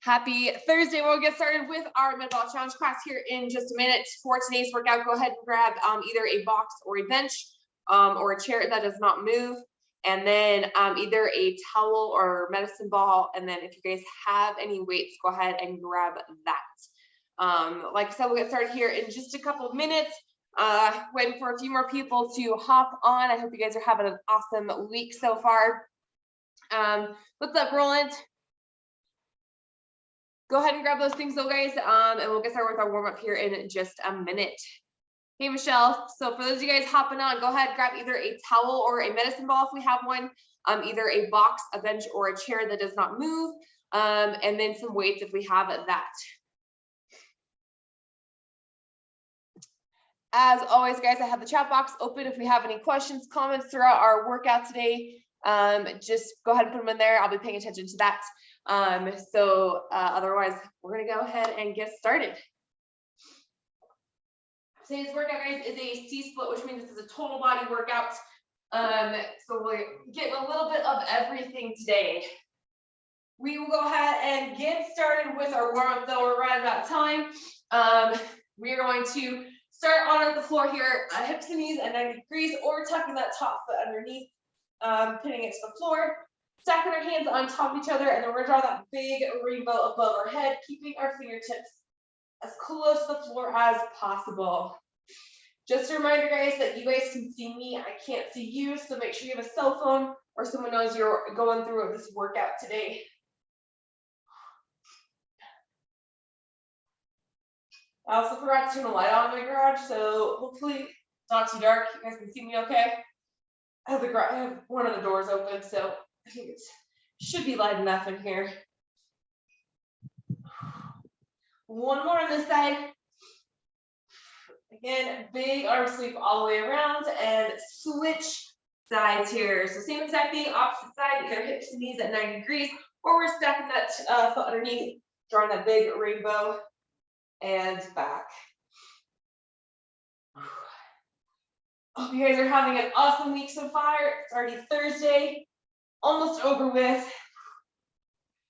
Happy Thursday. We'll get started with our metabolic challenge class here in just a minute. For today's workout, go ahead and grab either a box or a bench or a chair that does not move, and then either a towel or medicine ball. And then if you guys have any weights, go ahead and grab that. Like I said, we'll get started here in just a couple of minutes. Waiting for a few more people to hop on. I hope you guys are having an awesome week so far. What's up, Roland? Go ahead and grab those things though, guys, and we'll get started with our warm-up here in just a minute. Hey, Michelle. So for those of you guys hopping on, go ahead, grab either a towel or a medicine ball if we have one, either a box, a bench, or a chair that does not move, and then some weights if we have that. As always, guys, I have the chat box open. If we have any questions, comments throughout our workout today, just go ahead and put them in there. I'll be paying attention to that. Otherwise, we're going to go ahead and get started. Today's workout, guys, is a C-split, which means this is a total body workout. So we're getting a little bit of everything today. We will go ahead and get started with our warm-up, though. We're right about time. We are going to start on the floor here, hips and knees at 90 degrees, or tucking that top foot underneath, pinning it to the floor, stacking our hands on top of each other, and then we're gonna draw that big rainbow above our head, keeping our fingertips as close to the floor as possible. Just a reminder, guys, that you guys can see me, I can't see you, so make sure you have a cell phone or someone knows you're going through this workout today. I also forgot to turn the light on in my garage, so hopefully it's not too dark. You guys can see me okay. I have one of the doors open, so I think it should be light enough in here. One more on this side. Again, big arm sweep all the way around and switch sides here. So same exact thing, opposite side, either hips and knees at 90 degrees, or we're stacking that foot underneath, drawing that big rainbow and back. Hope you guys are having an awesome week so far. It's already Thursday, almost over with.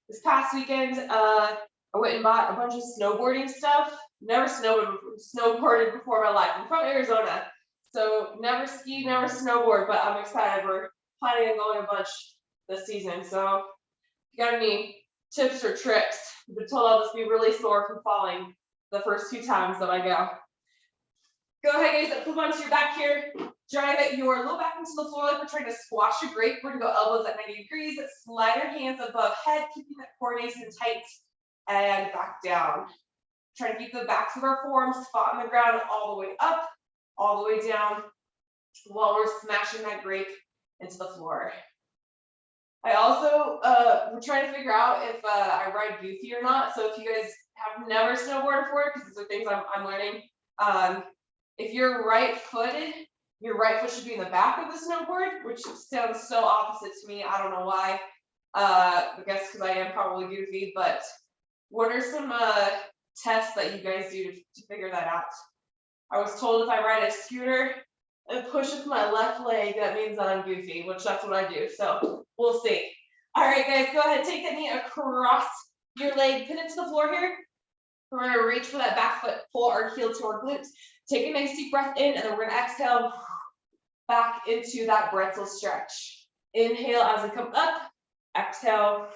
This past weekend, I went and bought a bunch of snowboarding stuff. Never snowboarded before in my life. I'm from Arizona, so never ski, never snowboard, but I'm excited. We're planning on going a bunch this season. So if you got any tips or tricks, I've been told I'll just be really sore from falling the first 2 times that I go. Go ahead, guys, put onto your back here. Drive your low back into the floor like we're trying to squash a grape. We're gonna go elbows at 90 degrees. Slide your hands above head, keeping that core nice and tight, and back down. Try to keep the backs of our forearms spot on the ground all the way up, all the way down, while we're smashing that grape into the floor. I also, we're trying to figure out if I ride goofy or not. So if you guys have never snowboarded before, because these are things I'm learning, if you're right-footed, your right foot should be in the back of the snowboard, which sounds so opposite to me. I don't know why. I guess because I am probably goofy, but what are some tests that you guys do to figure that out? I was told if I ride a scooter and push with my left leg, that means that I'm goofy, which that's what I do. So we'll see. All right, guys, go ahead, take that knee across your leg, pin it to the floor here. We're gonna reach for that back foot, pull our heel to our glutes. Take a nice deep breath in, and then we're gonna exhale back into that bretzel stretch. Inhale as we come up, exhale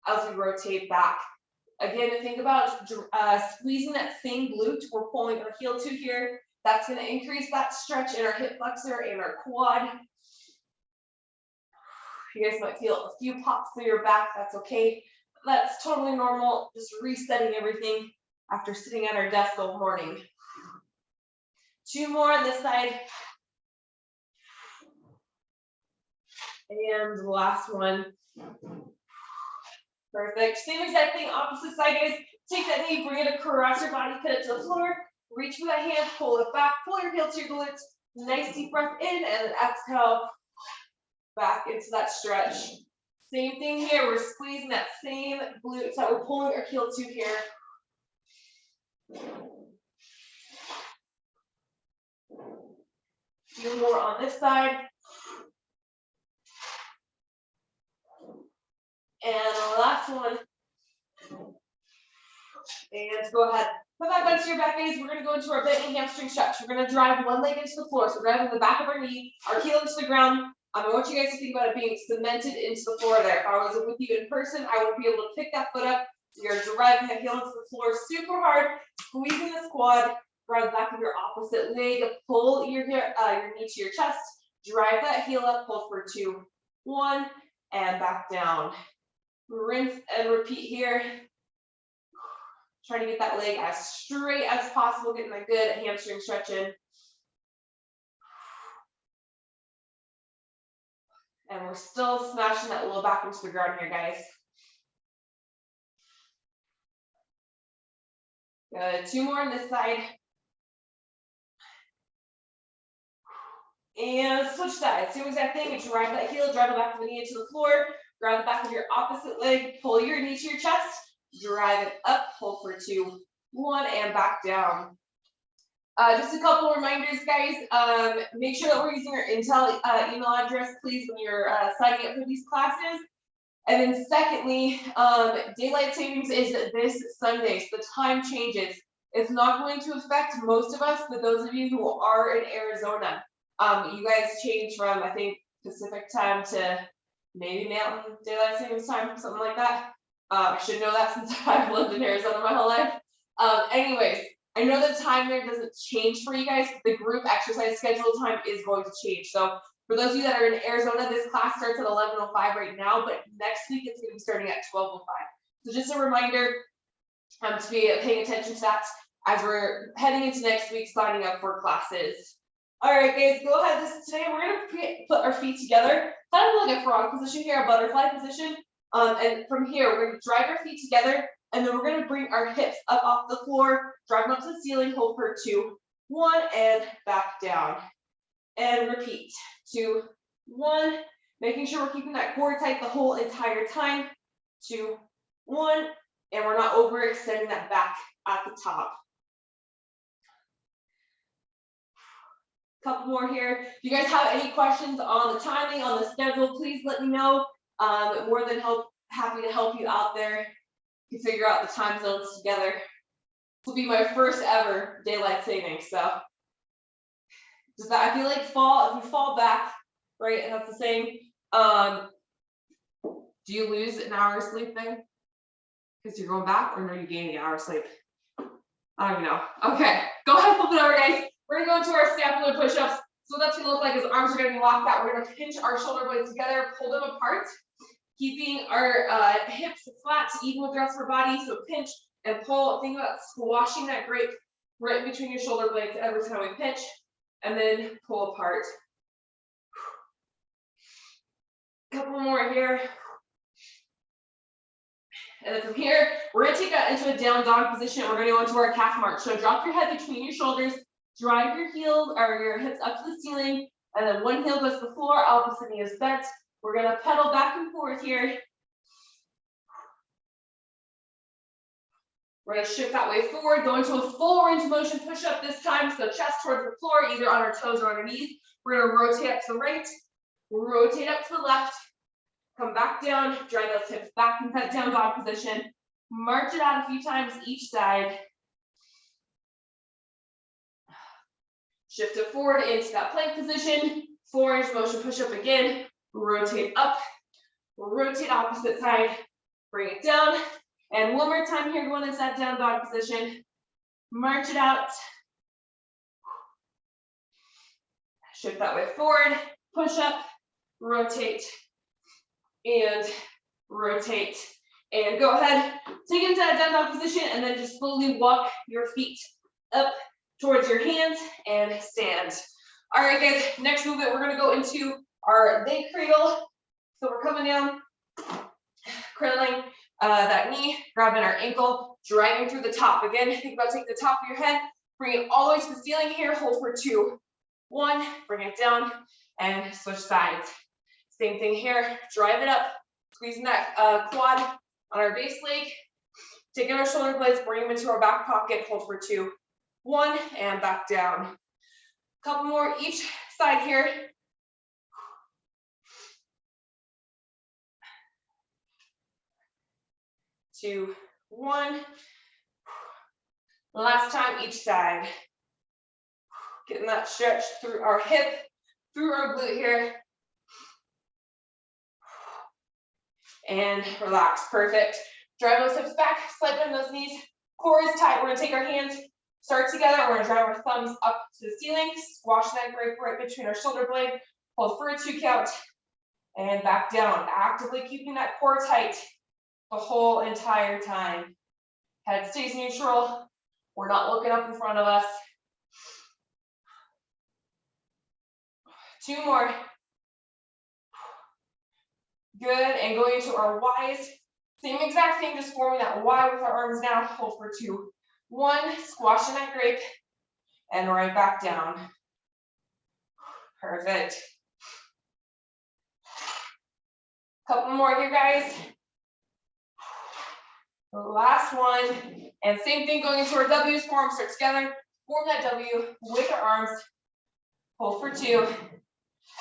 as we rotate back. Again, think about squeezing that same glute we're pulling our heel to here. That's gonna increase that stretch in our hip flexor and our quad. You guys might feel a few pops through your back, that's okay. That's totally normal, just resetting everything after sitting at our desk all morning. 2 more on this side. And the last one. Perfect. Same exact thing, opposite side, guys. Take that knee, bring it across your body, put it to the floor. Reach for that hand, pull it back, pull your heel to your glutes. Nice deep breath in, and then exhale back into that stretch. Same thing here. We're squeezing that same glutes that we're pulling our heel to here. A few more on this side. And the last one. And go ahead. Put that onto your back gaze. We're going to go into our Bentley hamstring stretch. We're going to drive one leg into the floor. So we're driving the back of our knee, our heel into the ground. I want you guys to think about it being cemented into the floor there. If I was with you in person, I would be able to pick that foot up. You're driving the heel into the floor super hard, squeezing this quad, drive the back of your opposite leg, pull your knee to your chest, drive that heel up, hold for 2, 1, and back down. Rinse and repeat here. Trying to get that leg as straight as possible, getting that good hamstring stretch in. And we're still smashing that low back into the ground here, guys. Good. 2 more on this side. And switch sides. Same exact thing. Drive that heel, drive the back of the knee into the floor. Grab the back of your opposite leg, pull your knee to your chest, drive it up, hold for 2, 1, and back down. Just a couple reminders, guys. Make sure that we're using our Intel email address, please, when you're signing up for these classes. And then secondly, daylight savings is this Sunday, so the time changes. It's not going to affect most of us, but those of you who are in Arizona, you guys change from, I think, Pacific time to maybe Mountain Daylight Savings Time, something like that. I should know that since I've lived in Arizona my whole life. Anyways, I know the time there doesn't change for you guys. The group exercise schedule time is going to change. So for those of you that are in Arizona, this class starts at 11:05 right now, but next week it's going to be starting at 12:05. So just a reminder to be paying attention to that as we're heading into next week, signing up for classes. All right, guys, go ahead. Today we're going to put our feet together, kind of like a frog position here, a butterfly position. And from here, we're going to drive our feet together, and then we're going to bring our hips up off the floor, drive them up to the ceiling, hold for 2, 1, and back down. And repeat. 2, 1. Making sure we're keeping that core tight the whole entire time. 2, 1. And we're not overextending that back at the top. Couple more here. If you guys have any questions on the timing, on the schedule, please let me know. More than happy to help you out there to figure out the time zones together. This will be my first ever daylight savings. So does that, I feel like if you fall back, right, and that's the saying, do you lose an hour of sleep then? Because you're going back, or are you gaining an hour of sleep? I don't even know. Okay, go ahead, flip it over, guys. We're going to go into our scapular push-ups. So what that's going to look like is arms are going to be locked out. We're going to pinch our shoulder blades together, pull them apart, keeping our hips flat, even with the rest of our body. So pinch and pull. Think about squashing that grape right between your shoulder blades every time we pinch, and then pull apart. Couple more here. And then from here, we're going to take that into a down dog position. We're going to go into our calf march. So drop your head between your shoulders, drive your heels or your hips up to the ceiling, and then one heel goes to the floor, opposite knee is bent. We're going to pedal back and forth here. We're going to shift that way forward, go into a full range of motion push-up this time. So chest towards the floor, either on our toes or on our knees. We're going to rotate up to the right, rotate up to the left, come back down, drive those hips back into that down dog position. March it out a few times each side. Shift it forward into that plank position. 4-inch motion push-up again. Rotate up, rotate opposite side, bring it down. And one more time here, going into that down dog position. March it out. Shift that way forward, push up, rotate, and rotate. And go ahead, take it into that down dog position, and then just slowly walk your feet up towards your hands and stand. All right, guys, next movement, we're gonna go into our leg cradle. So we're coming down, cradling that knee, grabbing our ankle, driving through the top. Again, think about taking the top of your head, bring it all the way to the ceiling here, hold for 2, 1, bring it down, and switch sides. Same thing here, drive it up, squeezing that quad on our base leg, taking our shoulder blades, bring them into our back pocket, hold for 2, 1, and back down. Couple more each side here. 2, 1, Last time each side. Getting that stretch through our hip, through our glute here. And relax, perfect. Drive those hips back, slide bend those knees. Core is tight. We're gonna take our hands, start together. We're gonna drive our thumbs up to the ceiling, squash that grip right between our shoulder blade, hold for a 2 count, and back down. Actively keeping that core tight the whole entire time. Head stays neutral. We're not looking up in front of us. 2 more. Good, and going into our Ys. Same exact thing, just forming that Y with our arms now. Hold for 2, 1, squashing that grape, and right back down. Perfect. Couple more here, guys. The last one, and same thing going into our W's, form, start together, form that W with our arms, hold for 2,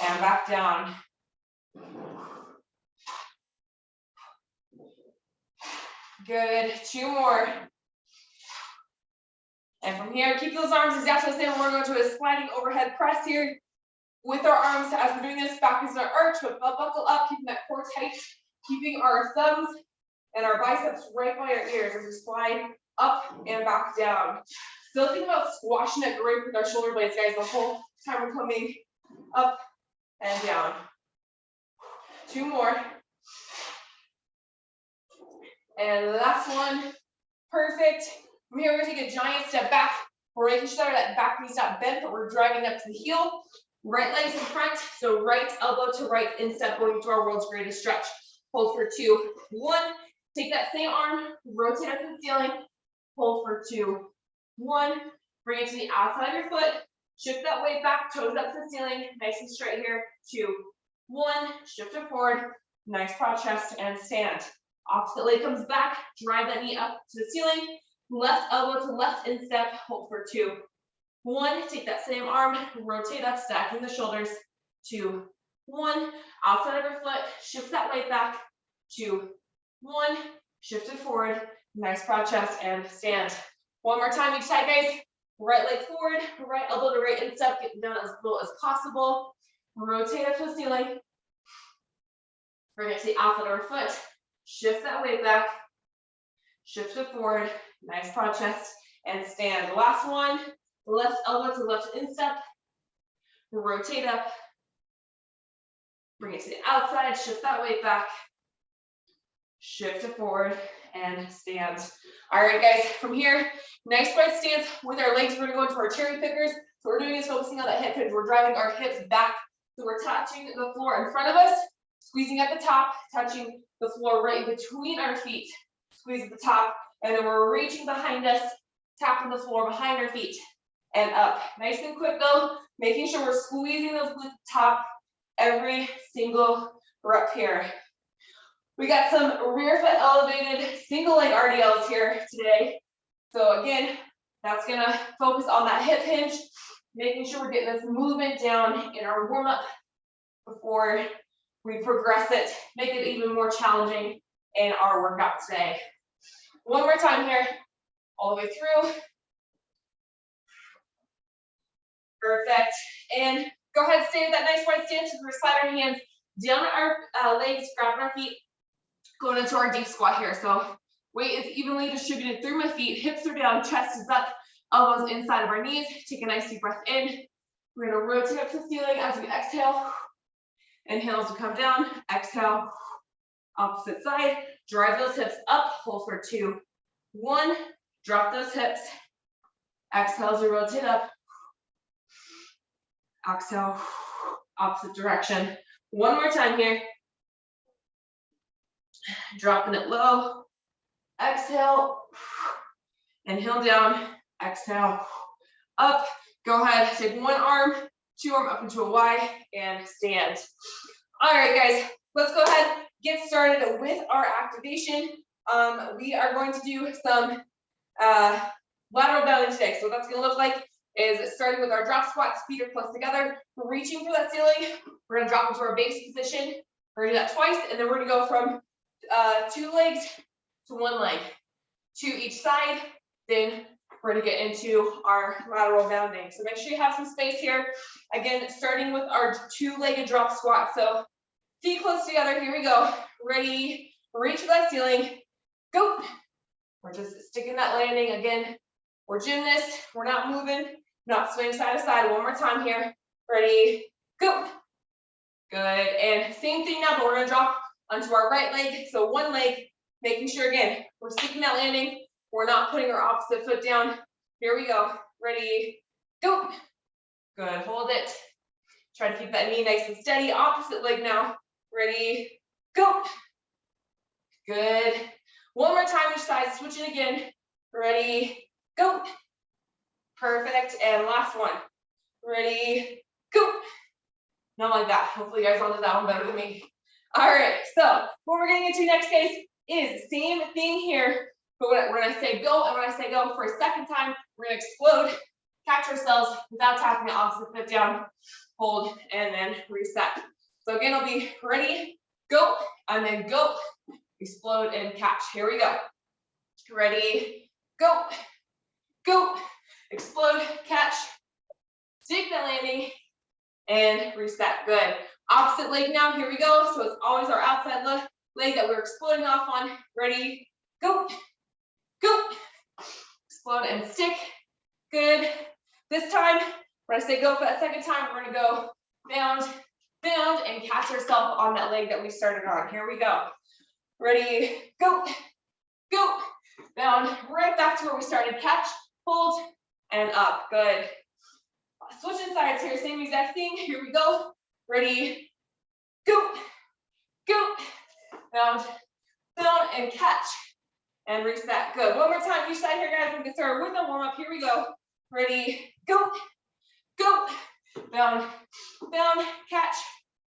and back down. Good, 2 more. And from here, keep those arms exactly the same. We're going to a sliding overhead press here with our arms as we're doing this. Back is our arch, but belt buckle up, keeping that core tight, keeping our thumbs and our biceps right by our ears as we slide up and back down. Still think about squashing that grape with our shoulder blades, guys, the whole time we're coming up and down. 2 more. And the last one, perfect. From here, we're gonna take a giant step back. We're making sure that back knee's not bent, but we're driving up to the heel. Right leg's in front, so right elbow to right instep going to our world's greatest stretch. Hold for 2, 1. Take that same arm, rotate up to the ceiling. Hold for 2, 1. Bring it to the outside of your foot. Shift that weight back, toes up to the ceiling. Nice and straight here. 2, 1. Shift it forward. Nice broad chest and stand. Opposite leg comes back. Drive that knee up to the ceiling. Left elbow to left instep. Hold for 2, 1. Take that same arm, rotate up, stacking the shoulders. 2, 1. Outside of your foot. Shift that weight back. 2, 1. Shift it forward. Nice broad chest and stand. One more time each side, guys. Right leg forward, right elbow to right instep, getting down as low as possible. Rotate up to the ceiling. Bring it to the outside of our foot. Shift that weight back. Shift it forward. Nice broad chest and stand. The last one, left elbow to left instep. Rotate up. Bring it to the outside. Shift that weight back. Shift it forward and stand. All right, guys, from here, nice wide stance with our legs. We're gonna go into our cherry pickers. So what we're doing is focusing on that hip hinge. We're driving our hips back. So we're touching the floor in front of us, squeezing at the top, touching the floor right between our feet. Squeeze at the top, and then we're reaching behind us, tapping the floor behind our feet and up. Nice and quick though, making sure we're squeezing those glutes top every single rep here. We got some rear foot elevated single leg RDLs here today. So again, that's gonna focus on that hip hinge, making sure we're getting this movement down in our warm up before we progress it, make it even more challenging in our workout today. One more time here, all the way through. Perfect. And go ahead and stay with that nice wide stance. We're sliding our hands down our legs, grabbing our feet, going into our deep squat here. So weight is evenly distributed through my feet. Hips are down, chest is up, elbows inside of our knees. Take a nice deep breath in. We're gonna rotate up to the ceiling as we exhale. Inhale as we come down. Exhale. Opposite side. Drive those hips up. Hold for 2, 1. Drop those hips. Exhale as we rotate up. Exhale. Opposite direction. One more time here. Dropping it low. Exhale. Inhale down. Exhale. Up. Go ahead. Take one arm, 2 arm up into a Y and stand. All right, guys. Let's go ahead, get started with our activation. We are going to do some lateral bending today. So what that's going to look like is starting with our drop squats, feet are close together. We're reaching for that ceiling. We're going to drop into our base position. We're going to do that twice, and then we're going to go from 2 legs to 1 leg. 2 each side, then we're gonna get into our lateral bending. So make sure you have some space here. Again, starting with our two-legged drop squat. So feet close together, here we go. Ready, reach for that ceiling, go. We're just sticking that landing. Again, we're gymnasts, we're not moving, not swaying side to side. One more time here. Ready, go. Good, and same thing now, but we're gonna drop onto our right leg. So one leg, making sure again, we're sticking that landing. We're not putting our opposite foot down. Here we go. Ready, go. Good, hold it. Try to keep that knee nice and steady. Opposite leg now. Ready, go. Good. One more time each side, switching again. Ready, go. Perfect, and last one. Ready, go. Not like that. Hopefully you guys all did that one better than me. All right, so what we're getting into next case is same thing here, but when I say go and when I say go for a second time, we're gonna explode, catch ourselves without tapping the opposite foot down, hold, and then reset. So again, I'll be ready, go, and then go, explode and catch. Here we go. Ready, go, go, explode, catch, take that landing, and reset. Good. Opposite leg now, here we go. So it's always our outside leg that we're exploding off on. Ready, go, go, explode and stick. Good. This time, when I say go for that second time, we're gonna go bound, bound, and catch ourselves on that leg that we started on. Here we go. Ready, go, go, bound, right back to where we started. Catch, hold, and up. Good. Switching sides here, same exact thing. Here we go. Ready, go, go, bound, down, and catch, and reset. Good. One more time each side here, guys. We can start with a warm up. Here we go. Ready, go, go, bound, down, catch,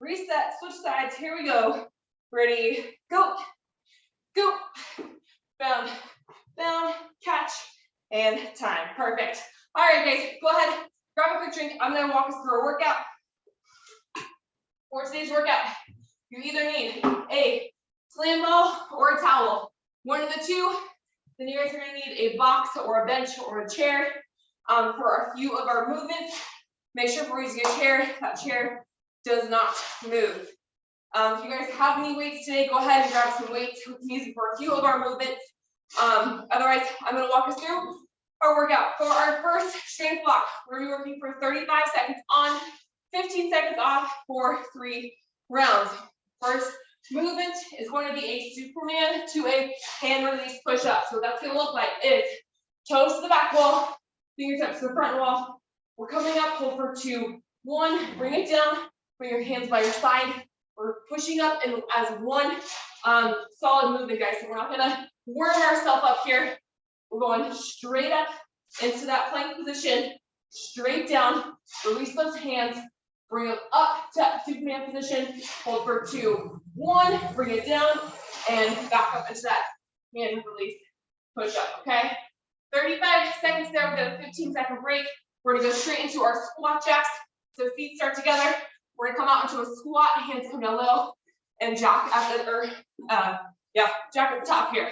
reset, switch sides. Here we go. Ready, go, go, bound, down, catch, and time. Perfect. All right, guys, go ahead. Grab a quick drink. I'm going to walk us through a workout. For today's workout, you either need a slam ball or a towel. One of the two. Then you guys are going to need a box or a bench or a chair for a few of our movements. Make sure if we're using a chair, that chair does not move. If you guys have any weights today, go ahead and grab some weights. We can use it for a few of our movements. Otherwise, I'm going to walk us through our workout. For our first strength block, we're going to be working for 35 seconds on, 15 seconds off for 3 rounds. First movement is going to be a Superman to a hand release push-up. So what that's going to look like is toes to the back wall, fingertips to the front wall. We're coming up, hold for 2, 1, bring it down, bring your hands by your side. We're pushing up and as one solid movement, guys. So we're not going to worm ourselves up here. We're going straight up into that plank position, straight down, release those hands, bring them up to that Superman position, hold for 2, 1, bring it down, and back up into that hand release push-up, okay? 35 seconds there, we've got a 15-second break. We're gonna go straight into our squat jacks. So feet start together. We're gonna come out into a squat, hands come down low, and jack at the top here.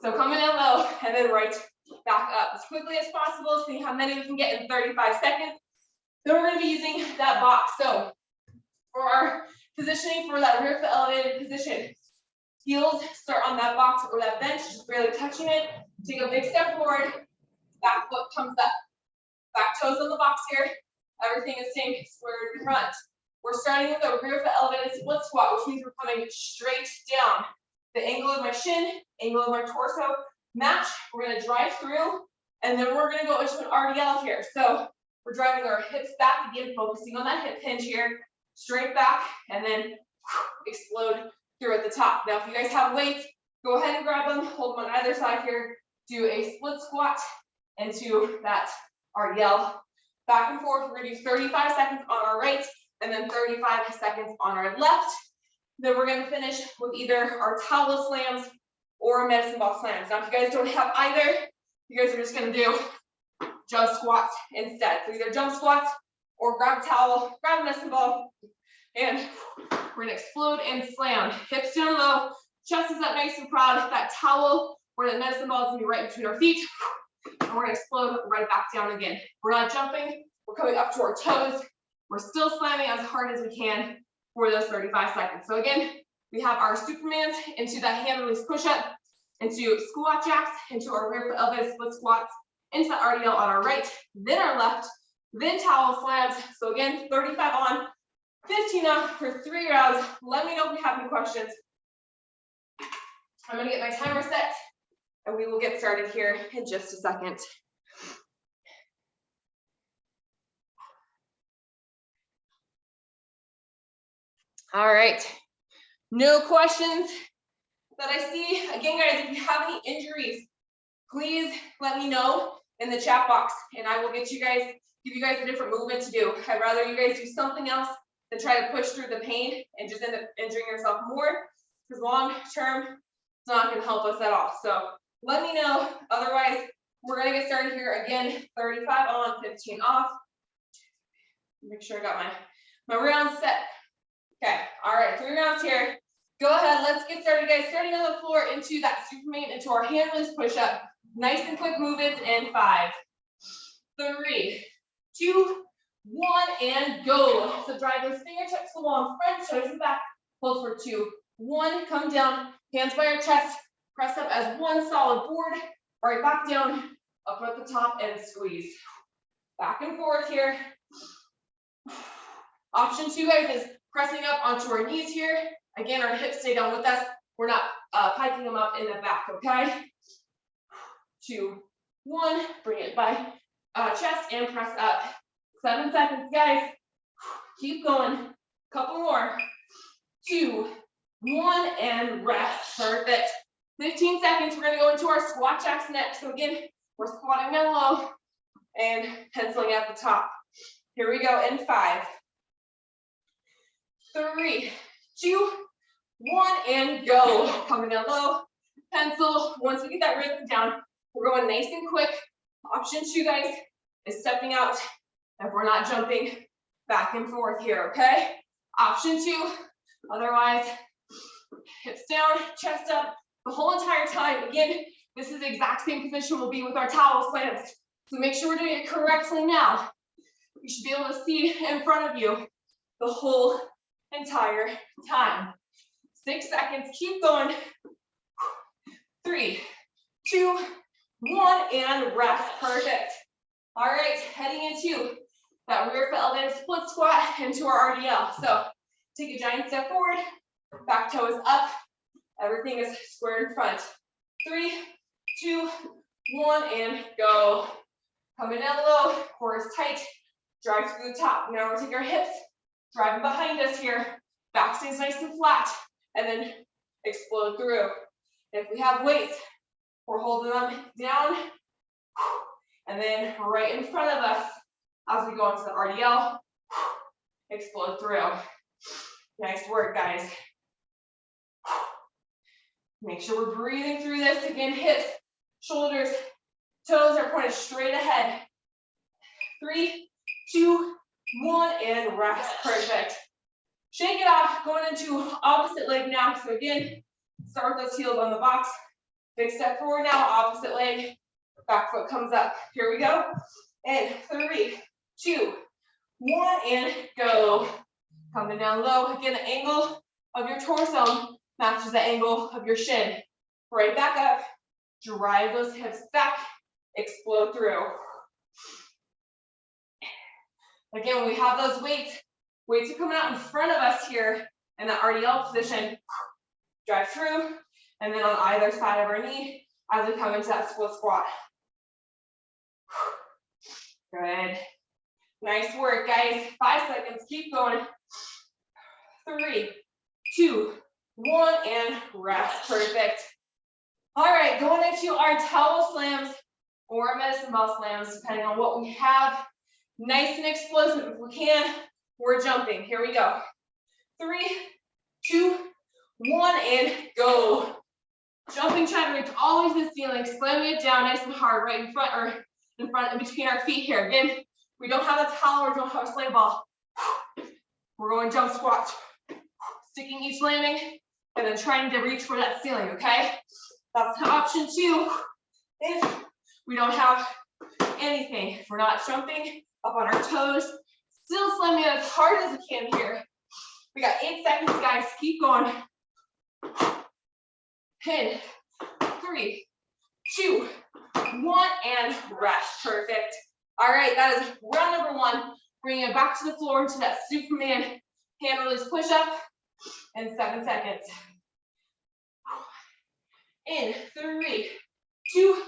So coming in low, and then right back up as quickly as possible. See how many we can get in 35 seconds. Then we're going to be using that box. So for our positioning for that rear foot elevated position, heels start on that box or that bench, just barely touching it. Take a big step forward. Back foot comes up. Back toes on the box here. Everything is staying squared in front. We're starting with a rear foot elevated split squat, which means we're coming straight down. The angle of my shin, angle of my torso match. We're going to drive through, and then we're going to go into an RDL here. So we're driving our hips back again, focusing on that hip hinge here, straight back, and then explode through at the top. Now, if you guys have weights, go ahead and grab them, hold them on either side here, do a split squat into that RDL. Back and forth, we're going to do 35 seconds on our right, and then 35 seconds on our left. Then we're going to finish with either our towel slams or medicine ball slams. Now, if you guys don't have either, you guys are just going to do jump squats instead. So either jump squats or grab a towel, grab a medicine ball, and we're going to explode and slam. Hips down low, chest is up nice and proud. That towel or the medicine ball is going to be right between our feet. and we're gonna explode right back down again. We're not jumping, we're coming up to our toes. We're still slamming as hard as we can for those 35 seconds. So again, we have our Supermans into that hand release push-up, into squat jacks, into our rear foot elevated split squats, into the RDL on our right, then our left, then towel slams. So again, 35 on, 15 off for 3 rounds. Let me know if you have any questions. I'm gonna get my timer set and we will get started here in just a second. All right, no questions that I see. Again, guys, if you have any injuries, please let me know in the chat box and I will give you guys a different movement to do. I'd rather you guys do something else than try to push through the pain and just end up injuring yourself more, because long term, it's not gonna help us at all. So let me know. Otherwise, we're gonna get started here again, 35 on, 15 off. Make sure I got my round set. Okay, all right, 3 rounds here. Go ahead, let's get started, guys. Starting on the floor into that Superman, into our hand release push-up. Nice and quick movements in 5, 3, 2, 1, and go. So drive those fingertips along front, toes to the back. Hold for 2, 1, come down, hands by our chest. Press up as one solid board. Right back down, up at the top, and squeeze. Back and forth here. Option 2, guys, is pressing up onto our knees here. Again, our hips stay down with us. We're not piking them up in the back, okay? 2, 1, bring it by chest and press up. 7 seconds, guys. Keep going. Couple more. 2, 1, and rest. Perfect. 15 seconds. We're gonna go into our squat jacks next. So again, we're squatting down low and penciling at the top. Here we go in 5, 3, 2, 1, and go. Coming down low, pencil. Once we get that rhythm down, we're going nice and quick. Option 2, guys, is stepping out if we're not jumping back and forth here, okay? Option 2, otherwise, hips down, chest up, the whole entire time. Again, this is the exact same position we'll be with our towel slams. So make sure we're doing it correctly now. You should be able to see in front of you the whole entire time. 6 seconds, keep going. 3, 2, 1, and rest. Perfect. All right, heading into that rear foot elevated split squat into our RDL. So take a giant step forward, back toe is up, everything is square in front. 3, 2, 1, and go. Coming down low, core is tight, drive through the top. Now we're taking our hips, driving behind us here, back stays nice and flat, and then explode through. If we have weights, we're holding them down, and then right in front of us as we go into the RDL, explode through. Nice work, guys. Make sure we're breathing through this. Again, hips, shoulders, toes are pointed straight ahead. 3, 2, 1, and rest. Perfect. Shake it off, going into opposite leg now. So again, start with those heels on the box. Big step forward now, opposite leg. Back foot comes up. Here we go. And 3, 2, 1, and go. Coming down low. Again, the angle of your torso matches the angle of your shin. Right back up. Drive those hips back. Explode through. Again, when we have those weights are coming out in front of us here in that RDL position. Drive through, and then on either side of our knee as we come into that split squat. Good. Nice work, guys. 5 seconds, keep going. 3, 2, 1, and rest. Perfect. All right, going into our towel slams or medicine ball slams, depending on what we have. Nice and explosive. If we can, we're jumping. Here we go. 3, 2, 1, and go. Jumping, trying to reach all the way to the ceiling, slamming it down nice and hard right in front, or in front and between our feet here. Again, we don't have a towel or don't have a slam ball. We're going jump squat. Sticking each landing and then trying to reach for that ceiling, okay? That's option 2 is We don't have anything. We're not jumping up on our toes. Still slamming as hard as we can here. We got 8 seconds, guys. Keep going. 10, 3, 2, 1, and rest. Perfect. All right, that is round number 1. Bring it back to the floor into that Superman hand release push-up in 7 seconds. In 3, 2,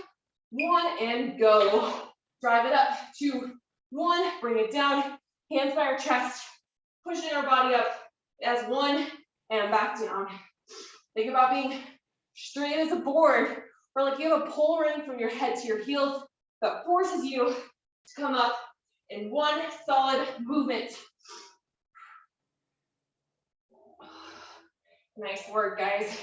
1, and go. Drive it up. 2, 1. Bring it down. Hands by our chest. Pushing our body up as 1 and back down. Think about being straight as a board, or like you have a pole running from your head to your heels that forces you to come up in 1 solid movement. Nice work, guys.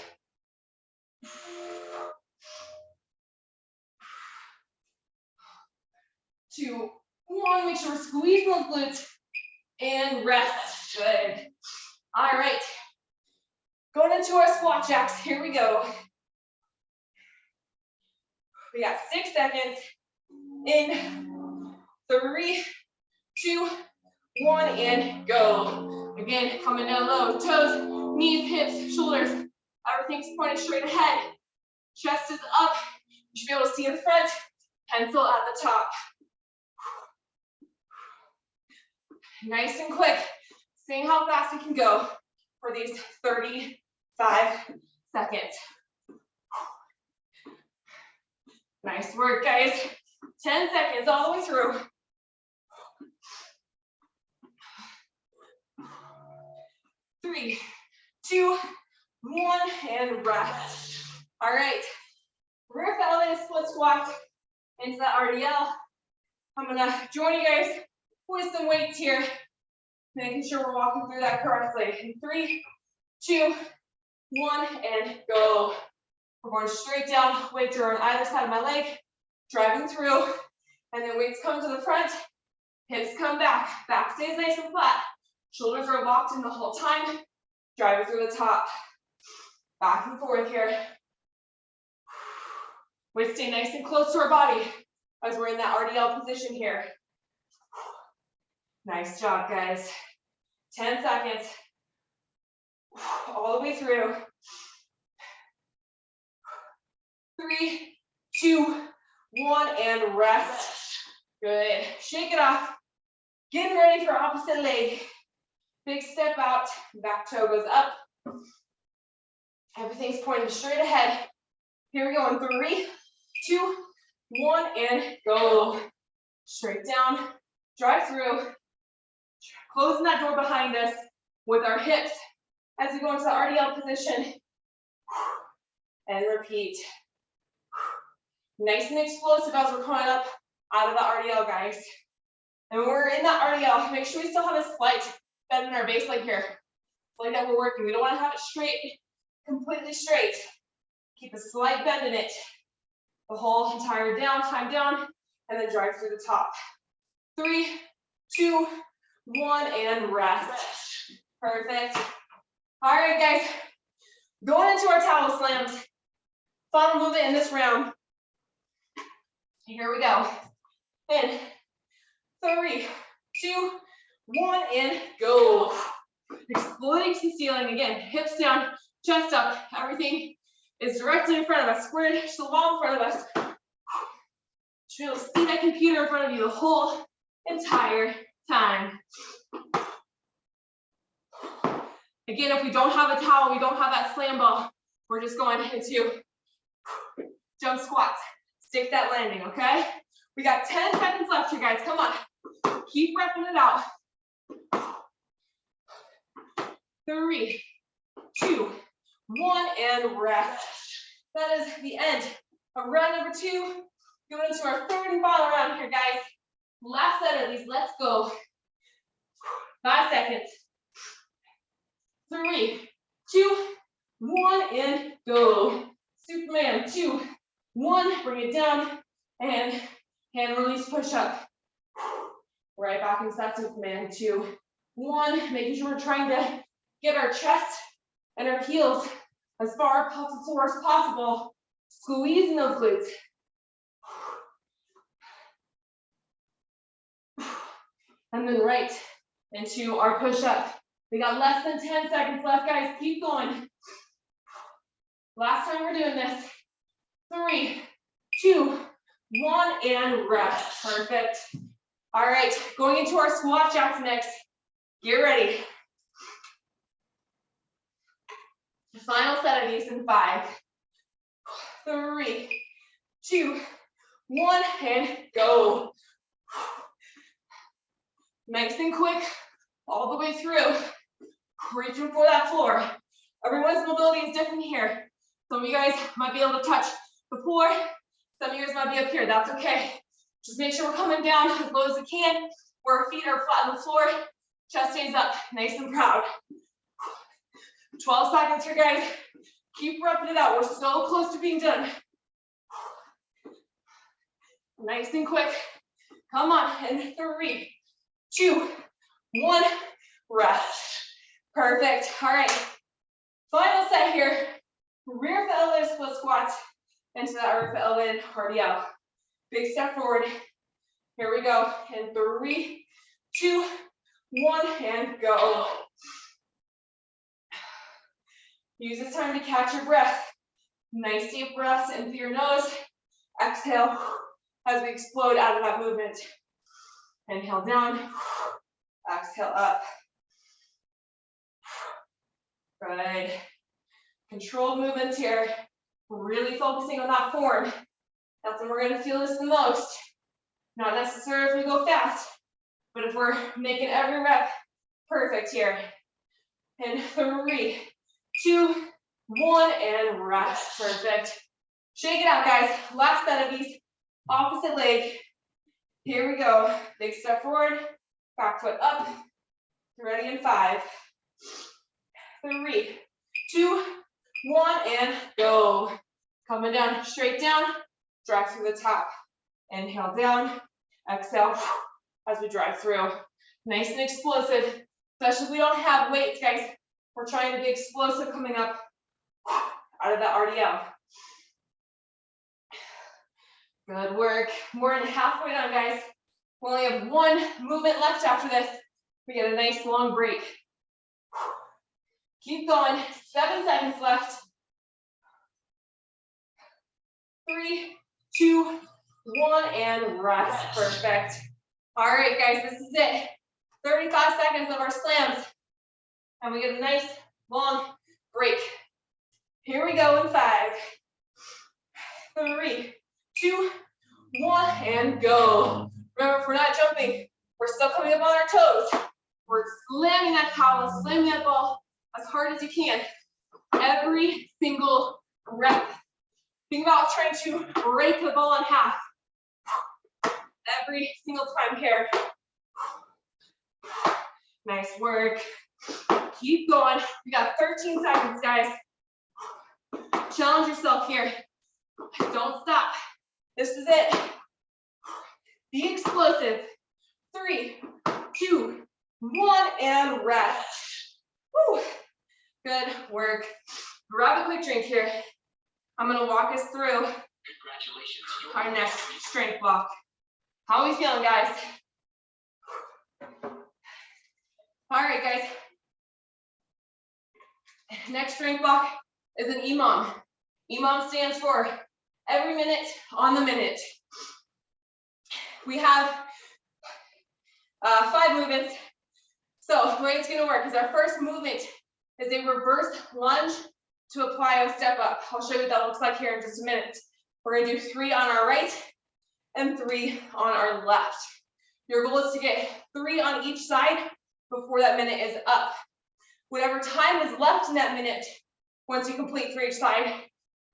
2, 1. Make sure we're squeezing those glutes and rest. Good. All right. Going into our squat jacks. Here we go. We got 6 seconds. In 3, 2, 1, and go. Again, coming down low. Toes, knees, hips, shoulders. Everything's pointed straight ahead. Chest is up. You should be able to see in the front. Pencil at the top. Nice and quick. Seeing how fast we can go for these 35 seconds. Nice work, guys. 10 seconds all the way through. 3, 2, 1, and rest. All right. We're gonna elevate a split squat into that RDL. I'm gonna join you guys with some weights here, making sure we're walking through that correctly. In 3, 2, 1, and go. We're going straight down. Weights are on either side of my leg, driving through, and then weights come to the front, hips come back. Back stays nice and flat. Shoulders are locked in the whole time. Driving through the top. Back and forth here. Weights stay nice and close to our body as we're in that RDL position here. Nice job, guys. 10 seconds. All the way through. 3, 2, 1, and rest. Good. Shake it off. Getting ready for opposite leg. Big step out. Back toe goes up. Everything's pointing straight ahead. Here we go in 3, 2, 1, and go. Straight down. Drive through. Closing that door behind us with our hips as we go into the RDL position. And repeat. Nice and explosive as we're coming up out of the RDL, guys. And when we're in that RDL, make sure we still have a slight bend in our base leg here. Like that we're working. We don't want to have it straight, completely straight. Keep a slight bend in it. The whole entire time down, and then drive through the top. 3, 2, 1, and rest. Perfect. All right, guys. Going into our towel slams. Final movement in this round. Here we go. In 3, 2, 1, and go. Exploding to the ceiling again. Hips down, chest up. Everything is directly in front of us. Squared to the wall in front of us. Should be able to see that computer in front of you the whole entire time. Again, if we don't have a towel, we don't have that slam ball, we're just going into jump squats. Stick that landing, okay? We got 10 seconds left here, guys. Come on. Keep repping it out. 3, 2, 1, and rest. That is the end of round number 2. Going into our third and final round here, guys. Last set of these. Let's go. 5 seconds. 3, 2, 1, and go. Superman, 2, 1. Bring it down and hand release push up. Right back into that Superman, 2, 1. Making sure we're trying to get our chest and our heels as far apart as possible. Squeezing those glutes. and then right into our push-up. We got less than 10 seconds left, guys. Keep going. Last time we're doing this. 3, 2, 1, and rest. Perfect. All right, going into our squat jacks next. Get ready. The final set of these in 5, 3, 2, 1, and go. Nice and quick, all the way through. Reaching for that floor. Everyone's mobility is different here. Some of you guys might be able to touch the floor. Some of you guys might be up here. That's okay. Just make sure we're coming down as low as we can, where our feet are flat on the floor. Chest stays up, nice and proud. 12 seconds here, guys. Keep repping it out. We're so close to being done. Nice and quick. Come on. And 3, 2, 1. Rest. Perfect. All right. Final set here. Rear foot elevated split squats into that rear foot elevated RDL. Big step forward. Here we go. And 3, 2, 1, and go. Use this time to catch your breath. Nice deep breaths in through your nose. Exhale as we explode out of that movement. Inhale down. Exhale up. Good. Controlled movements here. Really focusing on that form. That's when we're going to feel this the most. Not necessarily if we go fast, but if we're making every rep perfect here. And 3, 2, 1, and rest. Perfect. Shake it out, guys. Last set of these. Opposite leg. Here we go. Big step forward. Back foot up. Ready in 5, 3, 2, 1, and go. Coming down, straight down. Drive through the top. Inhale down. Exhale as we drive through. Nice and explosive. Especially if we don't have weights, guys. We're trying to be explosive coming up out of that RDL. Good work. More than halfway done, guys. We only have 1 movement left after this. We get a nice long break. Keep going. 7 seconds left. 3, 2, 1, and rest. Perfect. All right, guys, this is it. 35 seconds of our slams. And we get a nice long break. Here we go in 5, 3, 2, 1, and go. Remember, if we're not jumping, we're still coming up on our toes. We're slamming that towel, slamming that ball as hard as you can. Every single rep. Think about trying to break the ball in half. Every single time here. Nice work. Keep going. We got 13 seconds, guys. Challenge yourself here. Don't stop. This is it. Be explosive. 3, 2, 1, and rest. Woo. Good work. Grab a quick drink here. I'm going to walk us through our next strength block. How are we feeling, guys? All right, guys. Next strength block is an EMOM. EMOM stands for every minute on the minute. We have 5 movements. So the way it's going to work is our first movement is a reverse lunge to apply a step up. I'll show you what that looks like here in just a minute. We're going to do 3 on our right and 3 on our left. Your goal is to get 3 on each side before that minute is up. Whatever time is left in that minute, once you complete 3 each side,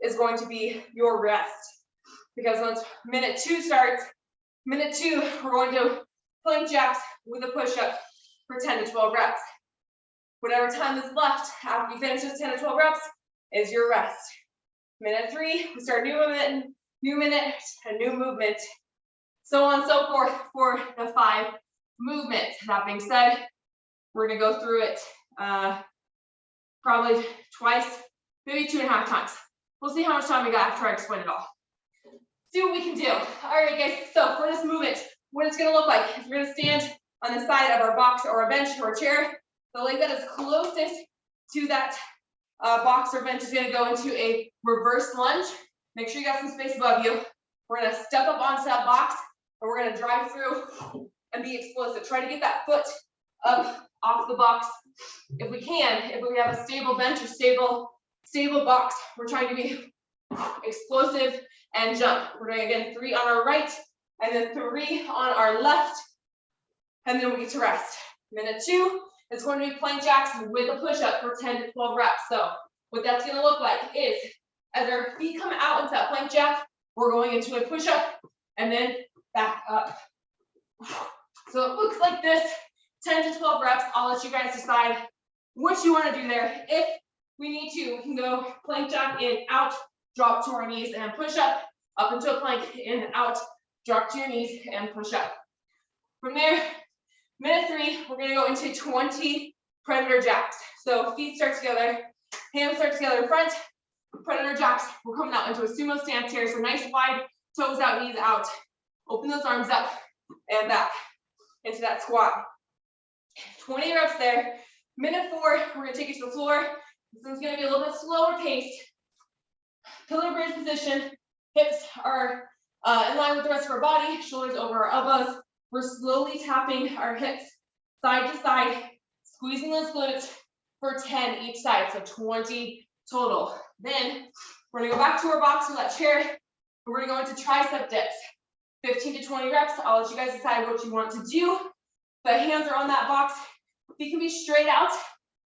is going to be your rest. Because once minute 2 starts, minute 2, we're going to plank jacks with a push-up for 10 to 12 reps. Whatever time is left after you finish those 10 to 12 reps is your rest. Minute 3, we start a new minute, a new movement. So on and so forth for the 5 movements. That being said, we're gonna go through it probably twice, maybe 2.5 times. We'll see how much time we got after I explain it all. See what we can do. All right, guys, so for this movement, what it's gonna look like is we're gonna stand on the side of our box or a bench or a chair. The leg that is closest to that box or bench is going to go into a reverse lunge. Make sure you got some space above you. We're going to step up onto that box, and we're going to drive through and be explosive. Try to get that foot up off the box if we can. If we have a stable bench or stable box, we're trying to be explosive and jump. We're doing again 3 on our right and then 3 on our left, and then we get to rest. Minute 2 is going to be plank jacks with a push-up for 10 to 12 reps. So what that's going to look like is as our feet come out into that plank jack, we're going into a push-up and then back up. So it looks like this, 10 to 12 reps. I'll let you guys decide what you want to do there. If we need to, we can go plank jack in, out, drop to our knees and push up into a plank, in, out, drop to your knees and push up. From there, minute 3, we're going to go into 20 Predator jacks. So feet start together, hands start together in front, Predator jacks. We're coming out into a sumo stance here. So nice wide, toes out, knees out. Open those arms up and back into that squat. 20 reps there. Minute 4, we're going to take it to the floor. This one's going to be a little bit slower paced. Pillar bridge position. Hips are in line with the rest of our body. Shoulders over our elbows. We're slowly tapping our hips side to side, squeezing those glutes for 10 each side. So 20 total. Then we're going to go back to our box or that chair. We're going to go into tricep dips. 15 to 20 reps. I'll let you guys decide what you want to do. The hands are on that box. Feet can be straight out,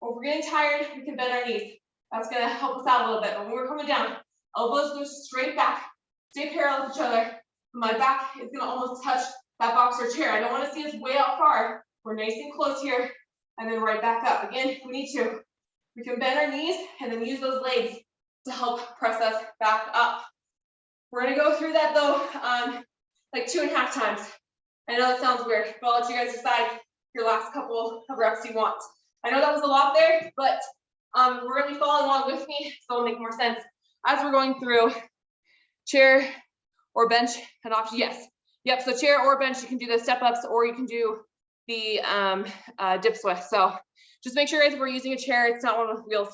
or if we're getting tired, we can bend our knees. That's going to help us out a little bit. But when we're coming down, elbows go straight back, stay parallel with each other. My back is going to almost touch that box or chair. I don't want to see us way out far. We're nice and close here, and then right back up. Again, if we need to, we can bend our knees and then use those legs to help press us back up. We're going to go through that though, like 2.5 times. I know that sounds weird, but I'll let you guys decide your last couple of reps you want. I know that was a lot there, but we're going to be following along with me, so it'll make more sense as we're going through chair or bench. An option, yes. Yep, so chair or bench, you can do the step-ups or you can do the dips with. So just make sure guys, if we're using a chair, it's not one with wheels.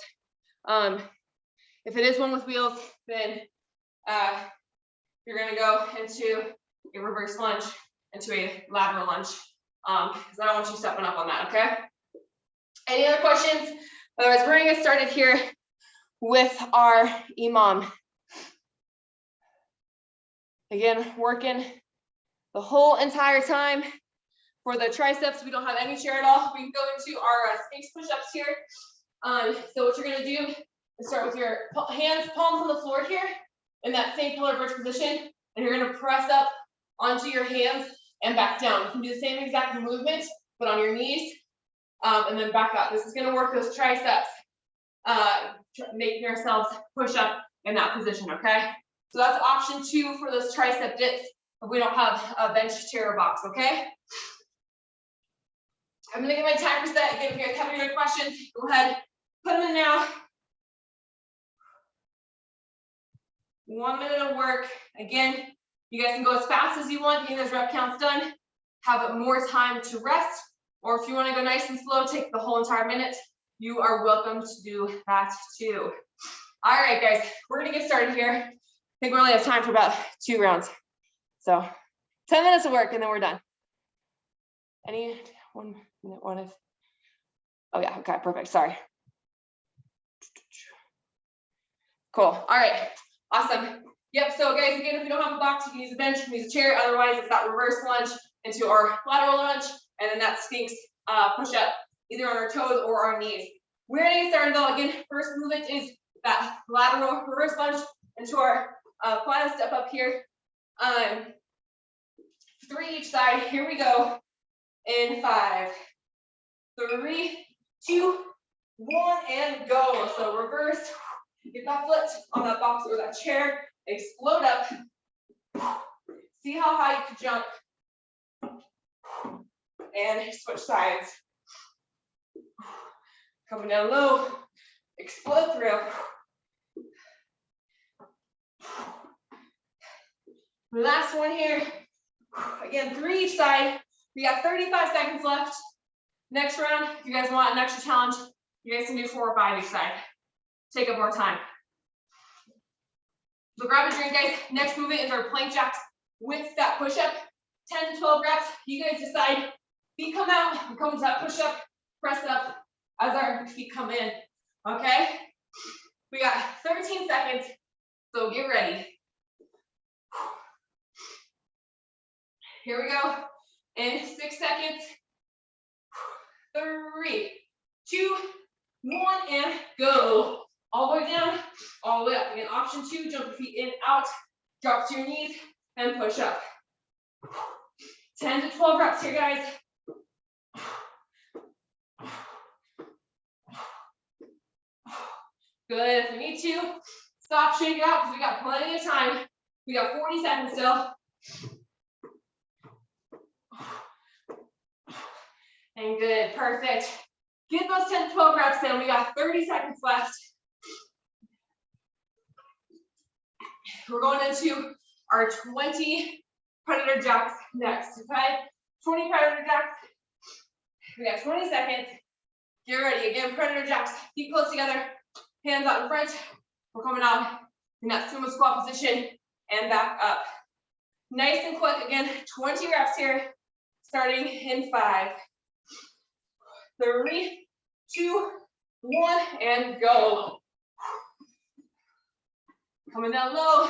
If it is one with wheels, then you're going to go into a reverse lunge, into a lateral lunge, because I don't want you stepping up on that, okay? Any other questions? Otherwise, we're going to get started here with our EMOM. Again, working the whole entire time. For the triceps, we don't have any chair at all. We can go into our Sphinx push-ups here. So what you're going to do is start with your hands, palms on the floor here in that same pillar bridge position, and you're going to press up onto your hands and back down. You can do the same exact movement, but on your knees, and then back up. This is going to work those triceps, making ourselves push up in that position, okay? So that's option 2 for those tricep dips if we don't have a bench, chair, or box, okay? I'm going to get my timer set. Again, if you guys have any other questions, go ahead, put them in now. 1 minute of work. Again, you guys can go as fast as you want, getting those rep counts done. Have more time to rest, or if you want to go nice and slow, take the whole entire minute. You are welcome to do that too. All right, guys, we're going to get started here. I think we only have time for about 2 rounds. So 10 minutes of work and then we're done. Any 1 minute, one is, oh yeah, okay, perfect, sorry. Cool, all right, awesome. Yep, so guys, again, if you don't have a box, you can use a bench, you can use a chair. Otherwise, it's that reverse lunge into our lateral lunge, and then that Sphinx push-up, either on our toes or our knees. We're gonna get started though. Again, first movement is that lateral reverse lunge into our final step up here. 3 each side, here we go. In 5, 3, 2, 1, and go. So reverse, get that foot on that box or that chair, explode up. See how high you can jump. And switch sides. Coming down low, explode through. Last one here. Again, 3 each side. We got 35 seconds left. Next round, if you guys want an extra challenge, you guys can do 4 or 5 each side. Take up more time. So grab a drink, guys. Next movement is our plank jacks with that push-up. 10 to 12 reps. You guys decide. Feet come out, we come into that push-up, press up as our feet come in. Okay? We got 13 seconds, so get ready. Here we go. In 6 seconds. 3, 2, 1, and go. All the way down, all the way up. Again, option 2, jump your feet in, out, drop to your knees, and push up. 10 to 12 reps here, guys. Good. If we need to, stop, shake it out, because we got plenty of time. We got 40 seconds still. And good. Perfect. Get those 10 to 12 reps in. We got 30 seconds left. We're going into our 20 Predator jacks next, okay? 20 Predator jacks. We got 20 seconds. Get ready. Again, Predator jacks. Feet close together. Hands out in front. We're coming out in that sumo squat position and back up. Nice and quick. Again, 20 reps here, starting in 5, 3, 2, 1, and go. Coming down low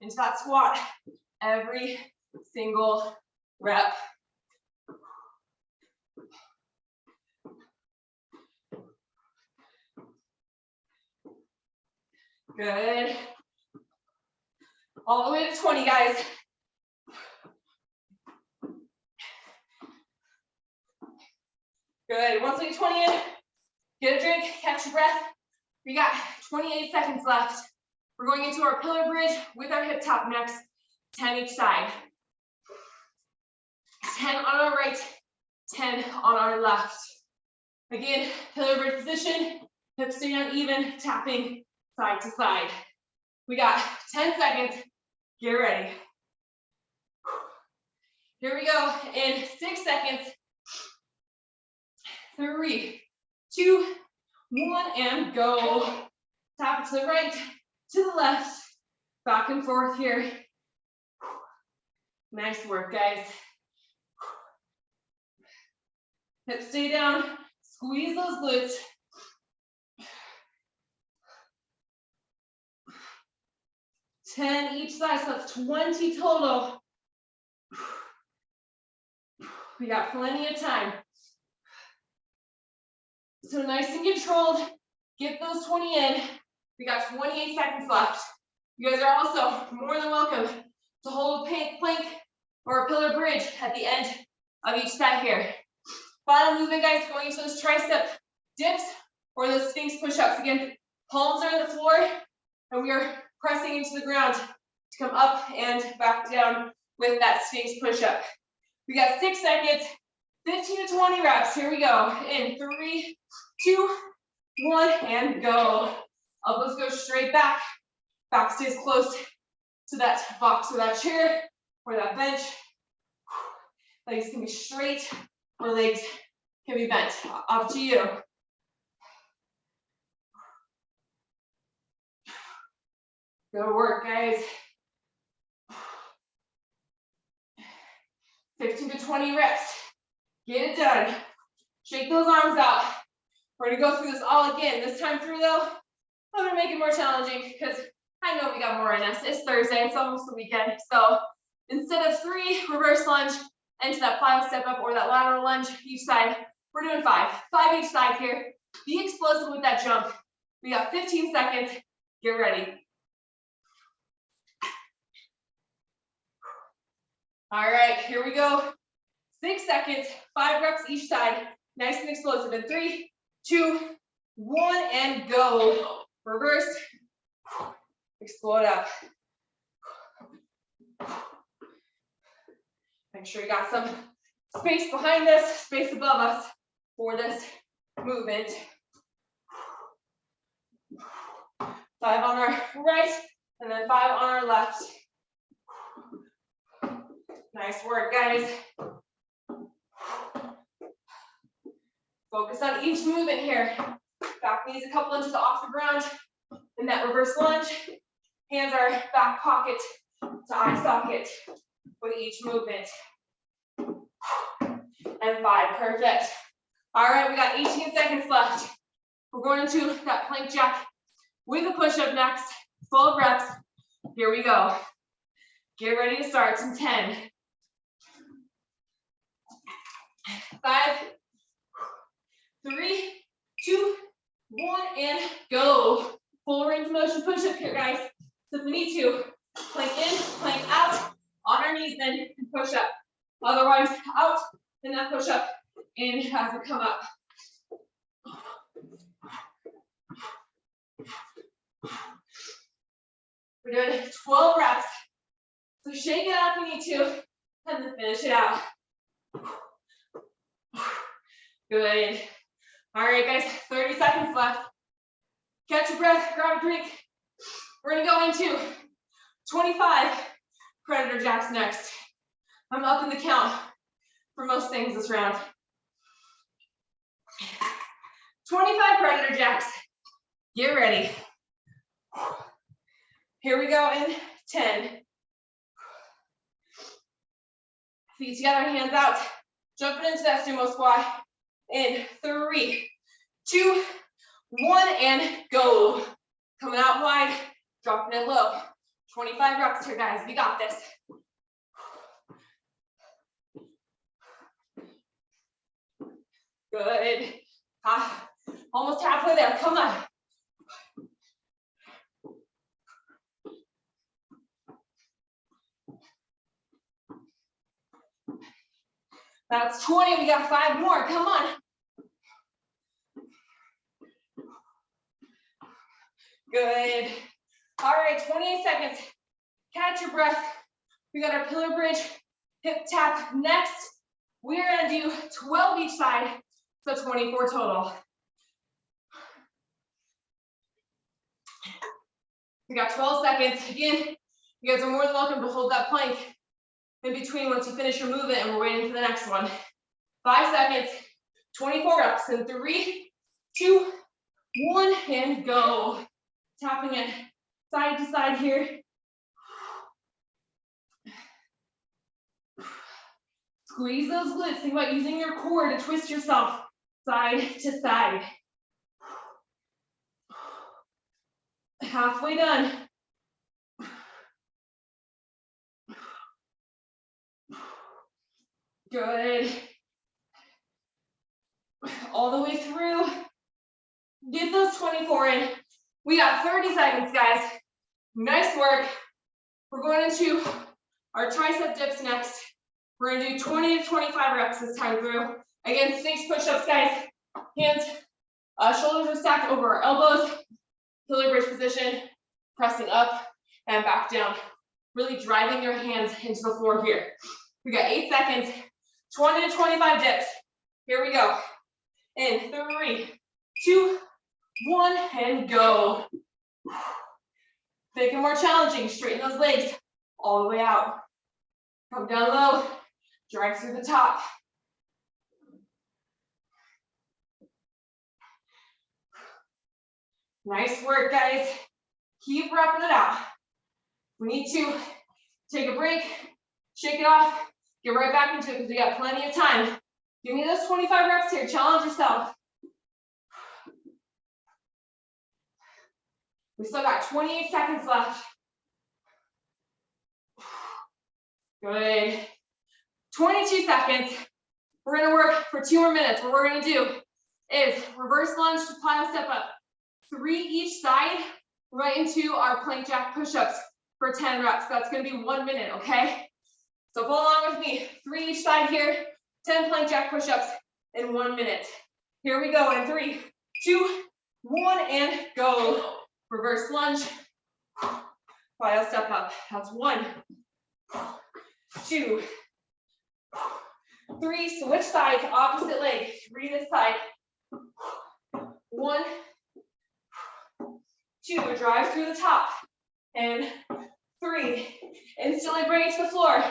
into that squat every single rep. Good. All the way to 20, guys. Good. Once we get 20 in, get a drink, catch your breath. We got 28 seconds left. We're going into our pillar bridge with our hip tap next, 10 each side. 10 on our right, 10 on our left. Again, pillar bridge position, hips stay uneven, tapping side to side. We got 10 seconds. Get ready. Here we go. In 6 seconds. 3, 2, 1, and go. Tap it to the right, to the left, back and forth here. Nice work, guys. Hips stay down. Squeeze those glutes. Ten each side, so that's 20 total. We got plenty of time. So nice and controlled. Get those 20 in. We got 28 seconds left. You guys are also more than welcome to hold a plank or a pillar bridge at the end of each set here. Final movement, guys, going into those tricep dips or those Sphinx push-ups. Again, palms are on the floor, and we are pressing into the ground to come up and back down with that Sphinx push-up. We got 6 seconds, 15 to 20 reps. Here we go. In 3, 2, 1, and go. Elbows go straight back. Back stays close to that box or that chair or that bench. Legs can be straight or legs can be bent. Up to you. Go work, guys. 15 to 20 reps. Get it done. Shake those arms out. We're gonna go through this all again. This time through though, I'm gonna make it more challenging because I know we got more in us. It's Thursday, it's almost the weekend. So instead of 3 reverse lunge into that final step up or that lateral lunge each side, we're doing 5. 5 each side here. Be explosive with that jump. We got 15 seconds. Get ready. All right, here we go. 6 seconds, 5 reps each side. Nice and explosive in 3, 2, 1, and go. Reverse. Explode up. Make sure you got some space behind us, space above us for this movement. 5 on our right, and then 5 on our left. Nice work, guys. Focus on each movement here. Back knees a couple inches off the ground. In that reverse lunge, hands are back pocket to eye socket with each movement. And 5, perfect. All right, we got 18 seconds left. We're going into that plank jack with a push-up next, full reps. Here we go. Get ready to start in 10, 5, 3, 2, 1, and go. Full range of motion push-up here, guys. So if we need to, plank in, plank out, on our knees then, and push up. Otherwise, out, and then push up, in as we come up. We're doing 12 reps. So shake it out if we need to, and then finish it out. Good. All right, guys, 30 seconds left. Catch your breath, grab a drink. We're gonna go into 25 Creditor jacks next. I'm up in the count for most things this round. 25 Creditor jacks. Get ready. Here we go in 10. Feet together, hands out. Jumping into that sumo squat in 3, 2, 1, and go. Coming out wide, dropping it low. 25 reps here, guys. We got this. Good. Almost halfway there. Come on. That's 20. We got 5 more. Come on. Good. All right, 28 seconds. Catch your breath. We got our pillar bridge, hip tap next. We're gonna do 12 each side, so 24 total. We got 12 seconds. Again, you guys are more than welcome to hold that plank in between once you finish your movement, and we're waiting for the next one. 5 seconds, 24 reps in 3, 2, 1, and go. Tapping it side to side here. Squeeze those glutes. Think about using your core to twist yourself side to side. Halfway done. Good. All the way through. Get those 24 in. We got 30 seconds, guys. Nice work. We're going into our tricep dips next. We're gonna do 20 to 25 reps this time through. Again, Sphinx push-ups, guys. Hands, shoulders are stacked over our elbows. Pillar bridge position, pressing up and back down. Really driving your hands into the floor here. We got 8 seconds, 20 to 25 dips. Here we go. In 3, 2, 1, and go. Make it more challenging. Straighten those legs all the way out. Come down low, drive through the top. Nice work, guys. Keep wrapping it out. We need to take a break, shake it off, get right back into it because we got plenty of time. Give me those 25 reps here. Challenge yourself. We still got 28 seconds left. Good. 22 seconds. We're gonna work for 2 more minutes. What we're gonna do is reverse lunge to plyo step up. 3 each side, right into our plank jack push-ups for 10 reps. That's gonna be 1 minute, okay? So follow along with me. 3 each side here, 10 plank jack push-ups in 1 minute. Here we go in 3, 2, 1, and go. Reverse lunge, plyo step up. That's 1, 2, 3. Switch sides, opposite leg. 3 this side. 1, 2. Drive through the top. And 3. Instantly bring it to the floor.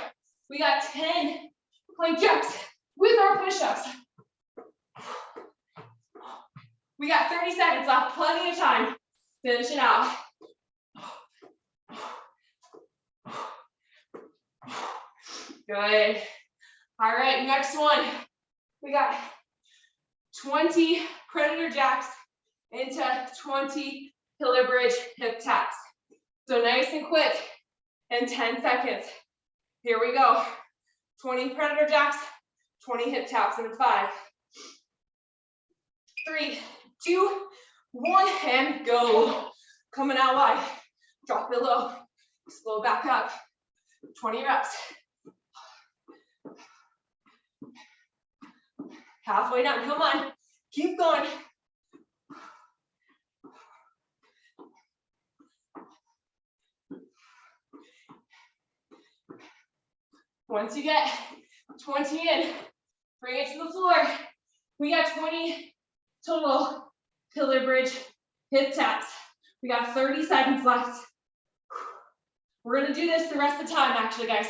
We got 10 plank jacks with our push-ups. We got 30 seconds left, plenty of time. Finish it out. Good. All right, next one. We got 20 Creditor jacks into 20 pillar bridge hip taps. So nice and quick in 10 seconds. Here we go. 20 Creditor jacks, 20 hip taps in 5, 3, 2, 1, and go. Coming out wide. Drop it low. Slow back up. 20 reps. Halfway done. Come on. Keep going. Once you get 20 in, bring it to the floor. We got 20 total pillar bridge hip taps. We got 30 seconds left. We're gonna do this the rest of the time, actually, guys.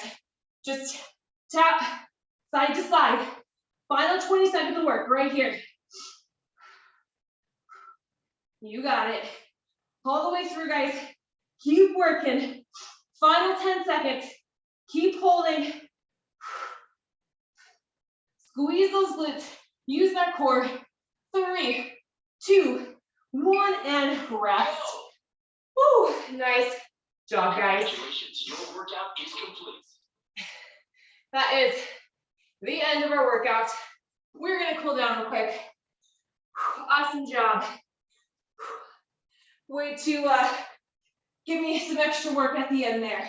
Just tap side to side. Final 20 seconds of work right here. You got it. All the way through, guys. Keep working. Final 10 seconds. Keep holding. Squeeze those glutes. Use that core. 3, 2, 1, and rest. Woo, nice job, guys. Congratulations, your workout is complete. That is the end of our workout. We're gonna cool down real quick. Awesome job. Way to give me some extra work at the end there.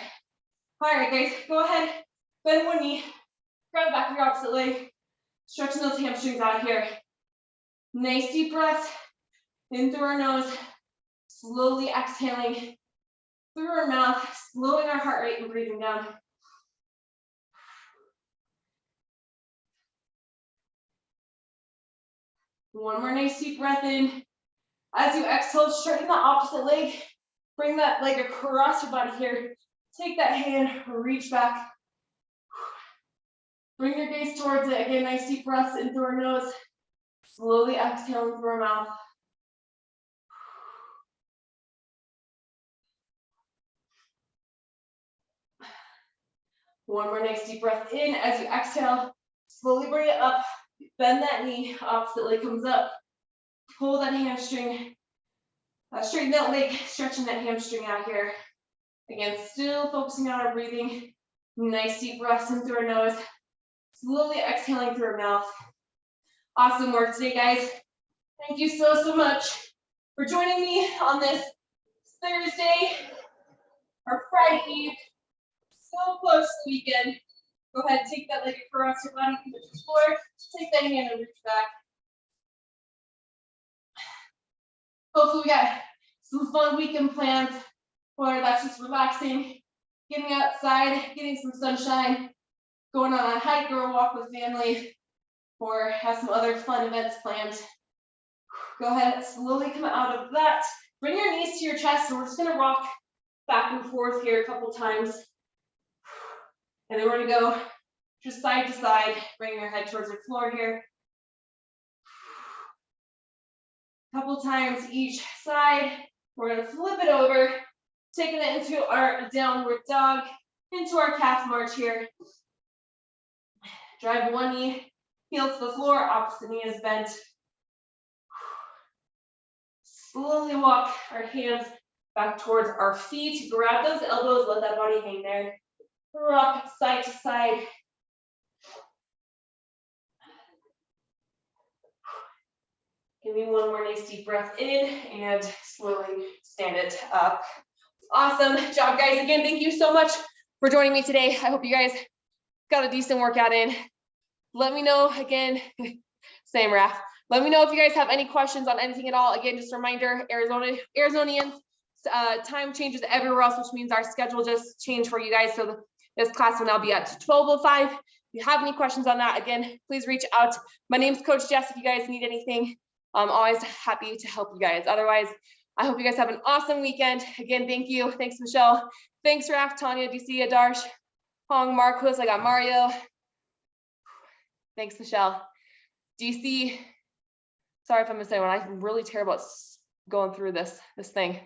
All right, guys, go ahead, bend one knee, grab the back of your opposite leg, stretching those hamstrings out here. Nice deep breath in through our nose, slowly exhaling through our mouth, slowing our heart rate and breathing down. One more nice deep breath in. As you exhale, straighten the opposite leg. Bring that leg across your body here. Take that hand, reach back. Bring your gaze towards it. Again, nice deep breaths in through our nose. Slowly exhaling through our mouth. One more nice deep breath in. As you exhale, slowly bring it up. Bend that knee, opposite leg comes up. Pull that hamstring. Straighten that leg, stretching that hamstring out here. Again, still focusing on our breathing. Nice deep breaths in through our nose. Slowly exhaling through our mouth. Awesome work today, guys. Thank you so much for joining me on this Thursday or Friday Eve. So close to the weekend. Go ahead, take that leg across your body, push the floor. Take that hand and reach back. Hopefully we got some fun weekend plans, whether that's just relaxing, getting outside, getting some sunshine, going on a hike or a walk with family, or have some other fun events planned. Go ahead, slowly come out of that. Bring your knees to your chest, and we're just gonna rock back and forth here a couple times. And then we're gonna go just side to side, bringing your head towards the floor here. Couple times each side. We're gonna flip it over, taking it into our downward dog, into our calf march here. Drive one knee, heel to the floor, opposite knee is bent. Slowly walk our hands back towards our feet. Grab those elbows, let that body hang there. Rock side to side. Give me one more nice deep breath in and slowly stand it up. Awesome job, guys. Again, thank you so much for joining me today. I hope you guys got a decent workout in. Let me know again, same Raph. Let me know if you guys have any questions on anything at all. Again, just a reminder, Arizonians, time changes everywhere else, which means our schedule just changed for you guys. So this class will now be at 12:05. If you have any questions on that, again, please reach out. My name's Coach Jess. If you guys need anything, I'm always happy to help you guys. Otherwise, I hope you guys have an awesome weekend. Again, thank you. Thanks, Michelle. Thanks, Raph, Tanya, DC, Adarsh, Hong, Marcos. I got Mario. Thanks, Michelle. DC, Sorry if I'm missing one. I'm really terrible at going through this thing.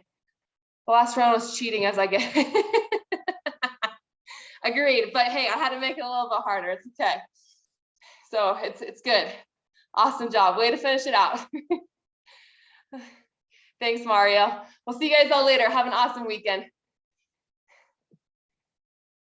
The last round was cheating as I get. Agreed, but hey, I had to make it a little bit harder. It's okay. So it's good. Awesome job. Way to finish it out. Thanks, Mario. We'll see you guys all later. Have an awesome weekend.